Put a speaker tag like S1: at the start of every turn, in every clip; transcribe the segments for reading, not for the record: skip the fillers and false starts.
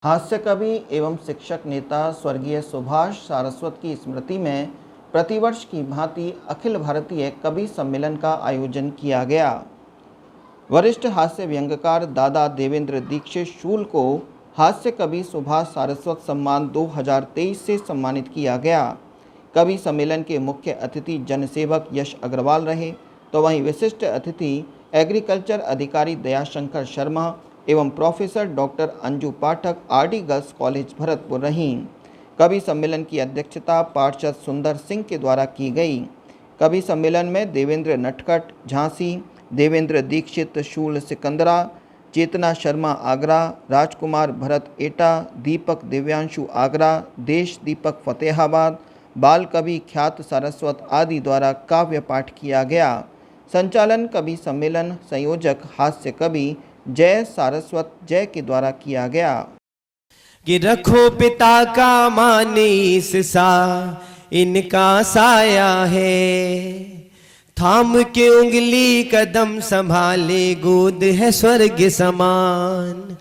S1: हास्य कवि एवं शिक्षक नेता स्वर्गीय सुभाष सारस्वत की स्मृति में प्रतिवर्ष की भांति अखिल भारतीय कवि सम्मेलन का आयोजन किया गया। वरिष्ठ हास्य व्यंग्यकार दादा देवेंद्र दीक्षित शूल को हास्य कवि सुभाष सारस्वत सम्मान 2023 से सम्मानित किया गया। कवि सम्मेलन के मुख्य अतिथि जनसेवक यश अग्रवाल रहे, तो वहीं विशिष्ट अतिथि एग्रीकल्चर अधिकारी दयाशंकर शर्मा एवं प्रोफेसर डॉक्टर अंजू पाठक आरडी गर्ल्स कॉलेज भरतपुर रहीं। कवि सम्मेलन की अध्यक्षता पार्षद सुंदर सिंह के द्वारा की गई। कवि सम्मेलन में देवेंद्र नटखट झांसी, देवेंद्र दीक्षित शूल सिकंदरा, चेतना शर्मा आगरा, राजकुमार भरत एटा, दीपक दिव्यांशु आगरा, देश दीपक फतेहाबाद, बाल कवि ख्यात सारस्वत आदि द्वारा काव्य पाठ किया गया। संचालन कवि सम्मेलन संयोजक हास्य कवि जय सारस्वत जय के द्वारा किया गया।
S2: कि रखो पिता का मानीस सा इनका साया है, थाम के उंगली कदम संभाले गोद है स्वर्ग समान।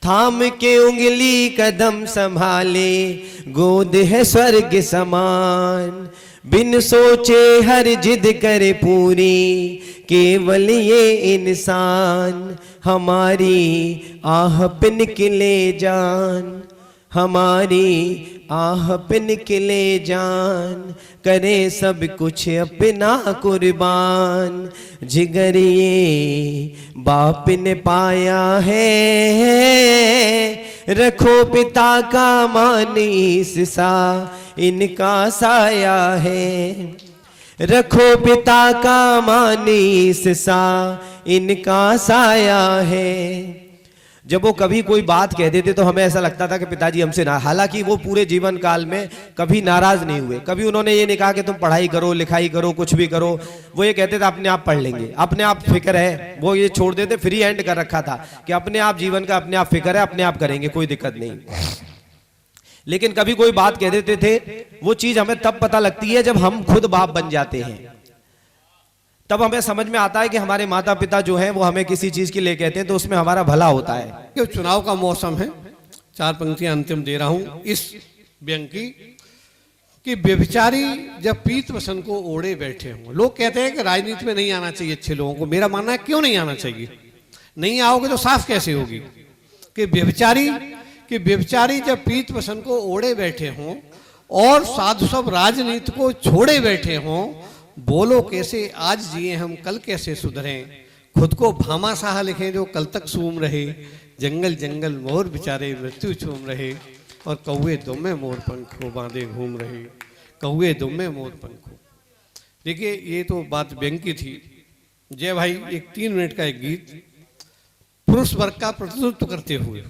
S2: थाम के उंगली कदम संभाले गोद है स्वर्ग समान। बिन सोचे हर जिद करे पूरी केवल ये इंसान। हमारी आह पे निकले जान, हमारी आह पे निकले जान। करे सब कुछ अपना कुर्बान, जिगर ये बाप ने पाया है। रखो पिता का मानीस सा इनका साया है। रखो पिता का मानीस सा इनका साया है। जब वो कभी कोई बात कह देते तो हमें ऐसा लगता था कि पिताजी हमसे ना, हालांकि वो पूरे जीवन काल में कभी नाराज नहीं हुए। कभी उन्होंने ये नहीं कहा कि तुम पढ़ाई करो, लिखाई करो, कुछ भी करो। वो ये कहते थे अपने आप पढ़ लेंगे, अपने आप फिक्र है। वो ये छोड़ देते, फ्री हैंड कर रखा था कि अपने आप जीवन का अपने आप फिक्र है, अपने आप करेंगे, कोई दिक्कत नहीं। लेकिन कभी कोई बात कह देते थे, वो चीज हमें तब पता लगती है जब हम खुद बाप बन जाते हैं। तब हमें समझ में आता है कि हमारे माता पिता जो हैं वो हमें किसी चीज के लिए कहते हैं तो उसमें हमारा भला होता है।
S3: कि चुनाव का मौसम है, 4 पंक्तियां अंतिम दे रहा हूं इस व्यंग की कि व्यभिचारी जब पीत वसन को ओढ़े बैठे हों। लोग कहते हैं कि राजनीति में नहीं आना चाहिए अच्छे लोगों को। मेरा मानना है क्यों नहीं आना चाहिए? नहीं आओगे तो साफ कैसे होगी कि व्यभिचारी जब पीत वसन को ओढ़े बैठे हों और साधु सब राजनीति को छोड़े बैठे हों। बोलो कैसे आज जिए हम, कल कैसे सुधरें। खुद को भामाशाह लिखें जो कल तक सूम रहे। जंगल जंगल मोर बेचारे मृत्यु चूम रहे। और कौवे दुम्मे मोर पंखों बांधे घूम रहे। कौवे दुम्मे मोर पंखों। देखिए ये तो बात व्यंग की थी। जय भाई एक 3 मिनट का एक गीत पुरुष वर्ग का प्रतिनिधित्व करते हुए,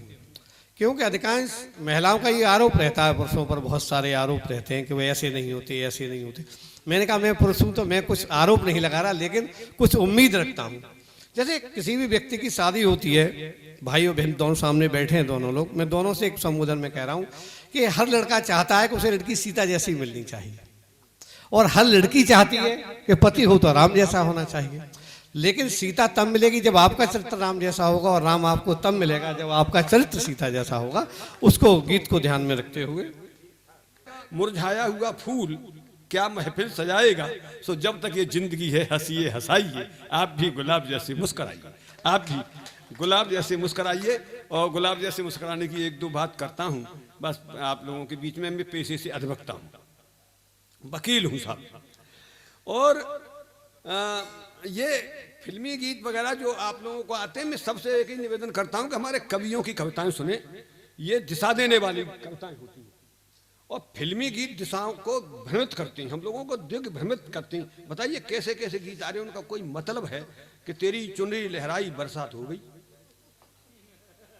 S3: क्योंकि अधिकांश महिलाओं का ये आरोप रहता है, पुरुषों पर बहुत सारे आरोप रहते हैं कि वे ऐसे नहीं होते, ऐसे नहीं होते। मैंने कहा मैं पुरुष हूं तो मैं कुछ आरोप नहीं लगा रहा, लेकिन कुछ उम्मीद रखता हूं। जैसे किसी भी व्यक्ति की शादी होती है, भाई और बहन दोनों सामने बैठे हैं दोनों लोग, मैं दोनों से एक संबोधन में कह रहा हूं कि हर लड़का चाहता है कि उसे लड़की सीता जैसी मिलनी चाहिए, और हर लड़की चाहती है कि पति हो तो राम जैसा होना चाहिए। लेकिन सीता तब मिलेगी जब आपका चरित्र राम जैसा होगा, और राम आपको तब मिलेगा जब आपका चरित्र सीता जैसा होगा। उसको गीत को ध्यान में रखते हुए,
S4: मुरझाया हुआ फूल क्या महफिल सजाएगा, सो जब तक ये जिंदगी है हंसिए हंसाइए। आप भी गुलाब जैसे मुस्कुराइए, आप भी गुलाब जैसे मुस्कुराइए। और गुलाब जैसे मुस्कुराने की 1-2 बात करता हूँ बस आप लोगों के बीच में। मैं पेशे से अधिवक्ता हूँ, वकील हूँ साहब। और ये फिल्मी गीत वगैरह जो आप लोगों को आते हैं, मैं सबसे एक ही निवेदन करता हूँ कि हमारे कवियों की कविताएं सुने। ये दिशा देने वाली कविताएं होती हैं, और फिल्मी गीत दिशाओं को भ्रमित करती हैं, हम लोगों को दिग्ग भ्रमित करती हैं। बताइए कैसे कैसे गीत आ रहे हैं, उनका कोई मतलब है कि तेरी चुनरी लहराई बरसात हो गई।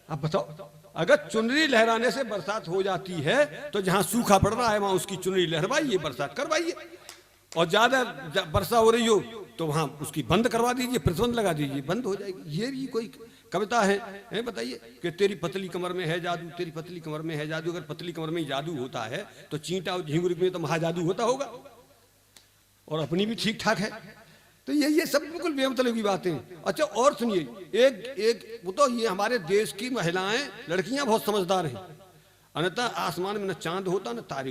S4: अब बताओ, अगर चुनरी लहराने से बरसात हो जाती है तो जहां सूखा पड़ रहा है वहां उसकी चुनरी लहरवाइए, बरसात करवाइए। और ज्यादा वर्षा हो रही हो तो वहां उसकी बंद करवा दीजिए, प्रतिबंध लगा दीजिए, बंद हो जाएगी। ये भी कोई कविता है बताइए कि तेरी पतली कमर में है जादू, तेरी पतली कमर में है जादू। अगर पतली कमर में जादू होता है तो चींटा और झिंगुर में तो महाजादू होता होगा। और अपनी भी ठीक ठाक है। तो ये सब बिल्कुल बेमतलब की बातें। अच्छा और सुनिए, एक वो तो ये हमारे देश की महिलाएं लड़कियां बहुत समझदार हैं, अन्यथा आसमान में न चांद होता न तारे